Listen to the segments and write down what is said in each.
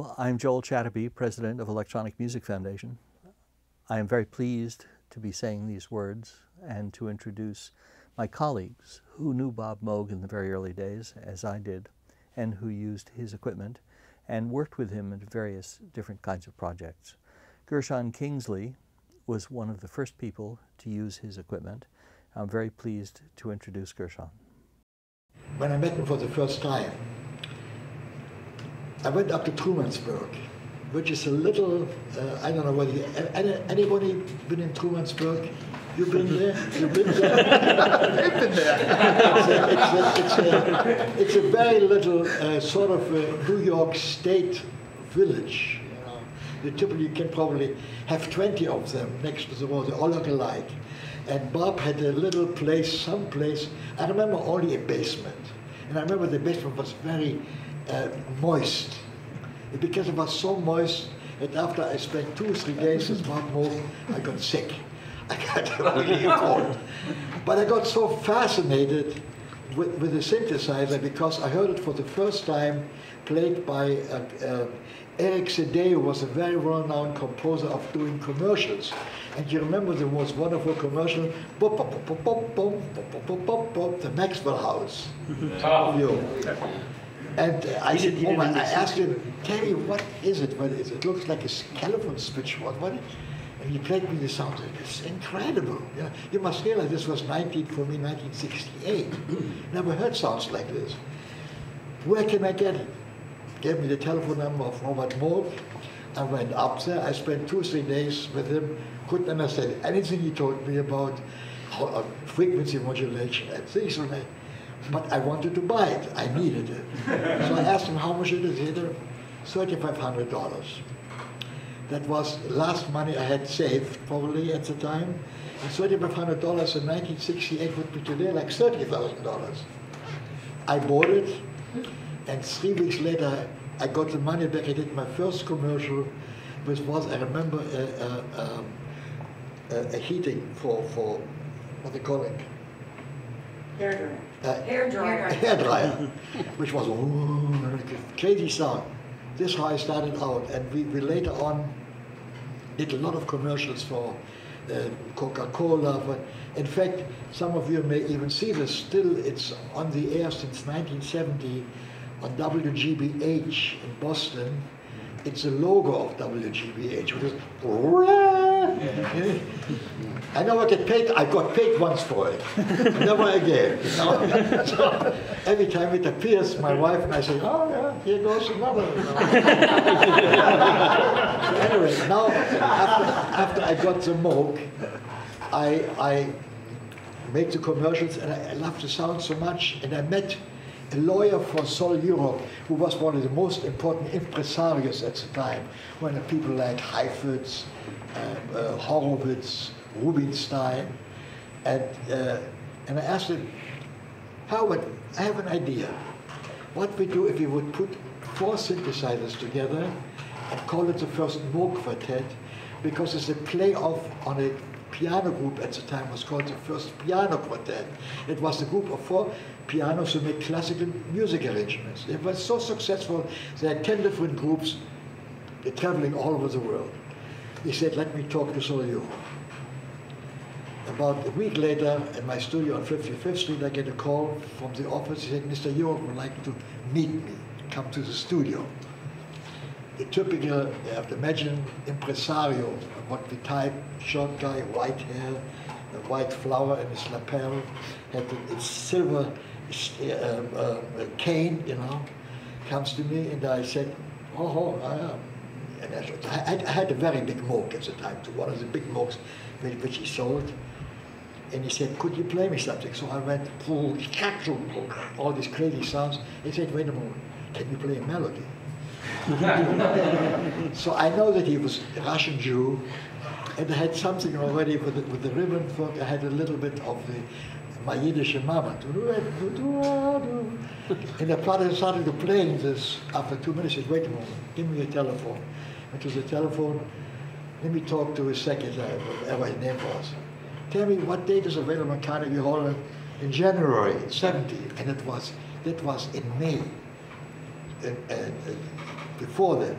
Hello, I'm Joel Chadabe, President of Electronic Music Foundation. I am very pleased to be saying these words and to introduce my colleagues who knew Bob Moog in the very early days, as I did, and who used his equipment and worked with him in various different kinds of projects. Gershon Kingsley was one of the first people to use his equipment. I'm very pleased to introduce Gershon. When I met him for the first time, I went up to Trumansburg, which is a little, I don't know whether anybody been in Trumansburg? You've been there? You've been there? I've been there. It's a very little sort of New York State village. You know, you typically can probably have 20 of them next to the road. They all look alike. And Bob had a little place, someplace. I remember only a basement, and I remember the basement was very moist. Because it was so moist that after I spent 2 or 3 days with Bob Moog, I got sick. I got really cold. But I got so fascinated with the synthesizer because I heard it for the first time played by Eric Sade, who was a very well-known composer of doing commercials. And you remember the most wonderful commercial, the Maxwell House. And I said, I asked him, tell me, what is it? What is it? It looks like a telephone switchboard. What? And he played me the sound. It's incredible. Yeah. You must realize this was 1968. Never heard sounds like this. Where can I get it? Gave me the telephone number of Robert Moog. I went up there. I spent 2 or 3 days with him. Couldn't understand anything he told me about frequency modulation and things like that. But I wanted to buy it. I needed it. So I asked him how much it is. He said, $3,500. That was the last money I had saved, probably at the time. And $3,500 in 1968 would be today like $30,000. I bought it, and 3 weeks later, I got the money back. I did my first commercial, which was, I remember, a heating for what they call it? Hair dryer, which was a crazy sound. This is how I started out, and we later on did a lot of commercials for Coca-Cola. But in fact, some of you may even see this. Still, it's on the air since 1970 on WGBH in Boston. It's the logo of WGBH, which is I never get paid. I got paid once for it, never again. You know? So every time it appears, my wife and I say, "Oh yeah, here goes another." You know? So anyway, now after I got the Moog, I make the commercials, and I love the sound so much, and I met a lawyer for Sol Europe, who was one of the most important impresarios at the time, when people like Heifetz, Horowitz, Rubinstein, and I asked him, Howard, I have an idea. What we do if we would put 4 synthesizers together and call it the first Moog Quartet, because it's a play-off on a piano group at the time was called the First Piano Quartet. It was a group of 4 pianos who made classical music arrangements. It was so successful, they had 10 different groups traveling all over the world. He said, let me talk to Sol. About a week later, in my studio on 55th Street, I get a call from the office. He said, Mr. Europe would like to meet me, come to the studio. The typical, you have to imagine, impresario, what we type, short guy, white hair, a white flower in his lapel, had a silver cane, you know, comes to me, and I said, oh, I am. And I had a very big Moog at the time, too, one of the big Moogs which he sold. And he said, could you play me something? So I went, all these crazy sounds. He said, wait a moment, can you play a melody? So I know that he was a Russian Jew, and I had something already with the ribbon folk. I had a little bit of my Yiddish mama. And I started to play this. After 2 minutes, he said, wait a moment, give me your telephone. Went to the telephone, let me talk to his secretary, whatever his name was. Tell me what date is available in Carnegie Hall in January 70, and that was in May. And before then,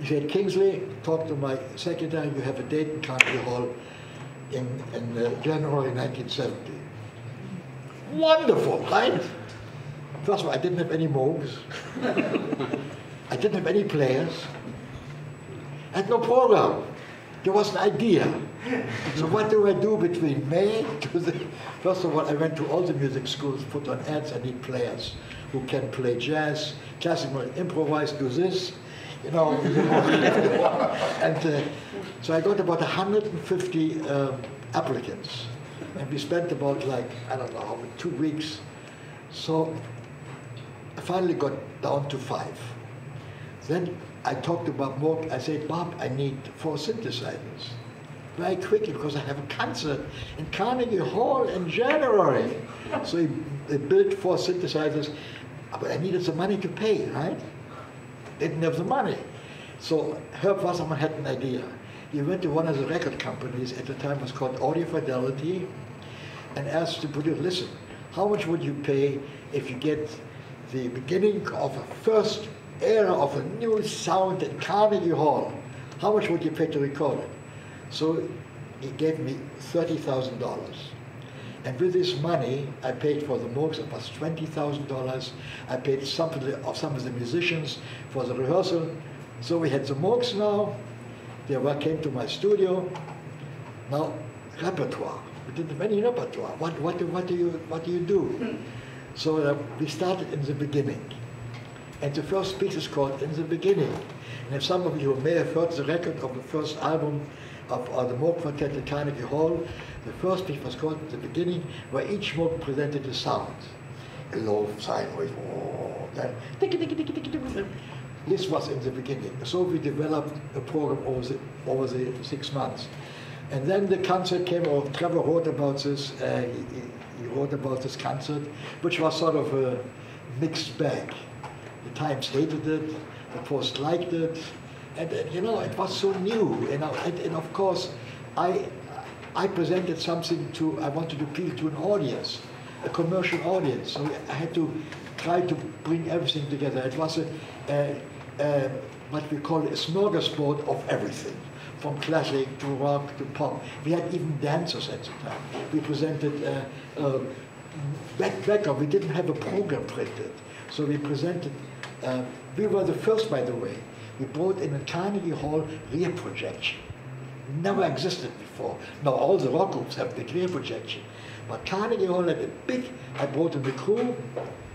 He said, Kingsley, talk to my secretary, you have a date in Carnegie Hall in January 1970. Wonderful, right? First of all, I didn't have any Moogs. I didn't have any players. I had no program. There was an idea. So what do I do between May to the... First of all, I went to all the music schools, put on ads, I need players who can play jazz, classical, improvise, do this, you know. And so I got about 150 applicants. And we spent about like, I don't know, how many, 2 weeks. So I finally got down to 5. Then I talked to Bob Moog. I said, Bob, I need 4 synthesizers. Very quickly, because I have a concert in Carnegie Hall in January. So he built 4 synthesizers, but I needed some money to pay, right? Didn't have the money. So Herb Wasserman had an idea. He went to one of the record companies, at the time it was called Audio Fidelity, and asked the producer, listen, how much would you pay if you get the beginning of a first era of a new sound at Carnegie Hall? How much would you pay to record it? So he gave me $30,000. And with this money, I paid for the Moogs. It was $20,000. I paid some of the musicians for the rehearsal. So we had the Moogs now. They came to my studio. Now, repertoire. We didn't have any repertoire. What do you do? So we started in the beginning. And the first piece is called In the Beginning. And if some of you may have heard the record of the first album of the Moog Quartet at Carnegie Hall, the first piece was called In the Beginning, where each Moog presented a sound. A low sine wave, then this was In the Beginning. So we developed a program over the 6 months. And then the concert came, or Trevor wrote about this, he wrote about this concert, which was sort of a mixed bag. The Times hated it, the Post liked it, and you know, it was so new, you know, and of course, I presented something I wanted to appeal to an audience, a commercial audience, so I had to try to bring everything together. It was what we call a smorgasbord of everything, from classic to rock to pop. We had even dancers at the time. We presented background. We didn't have a program printed, so we presented. We were the first, by the way. We brought in a Carnegie Hall rear projection. Never existed before. Now all the rock groups have big rear projection. But Carnegie Hall had a big, I brought in the crew,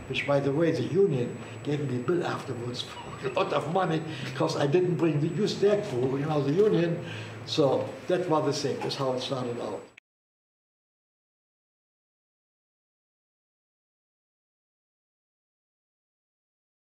which by the way, the union gave me a bill afterwards for a lot of money, because I didn't use their crew, you know, the union. So that was the thing, that's how it started out.